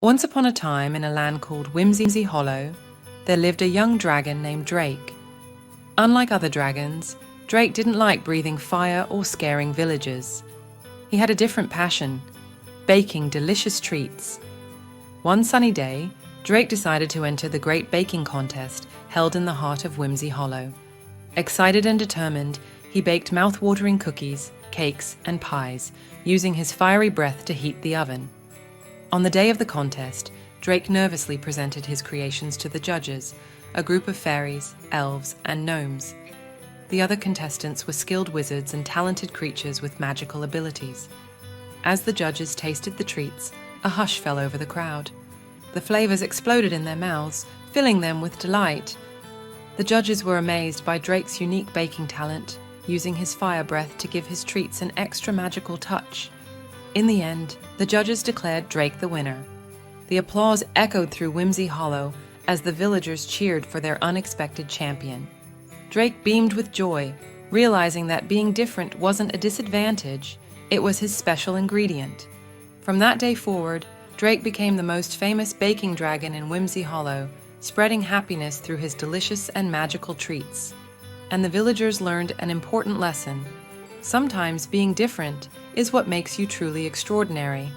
Once upon a time, in a land called Whimsy Hollow, there lived a young dragon named Drake. Unlike other dragons, Drake didn't like breathing fire or scaring villagers. He had a different passion: baking delicious treats. One sunny day, Drake decided to enter the great baking contest held in the heart of Whimsy Hollow. Excited and determined, he baked mouth-watering cookies, cakes, and pies, using his fiery breath to heat the oven. On the day of the contest, Drake nervously presented his creations to the judges, a group of fairies, elves, and gnomes. The other contestants were skilled wizards and talented creatures with magical abilities. As the judges tasted the treats, a hush fell over the crowd. The flavors exploded in their mouths, filling them with delight. The judges were amazed by Drake's unique baking talent, using his fire breath to give his treats an extra magical touch. In the end, the judges declared Drake the winner. The applause echoed through Whimsy Hollow as the villagers cheered for their unexpected champion. Drake beamed with joy, realizing that being different wasn't a disadvantage, it was his special ingredient. From that day forward, Drake became the most famous baking dragon in Whimsy Hollow, spreading happiness through his delicious and magical treats. And the villagers learned an important lesson: sometimes being different is what makes you truly extraordinary.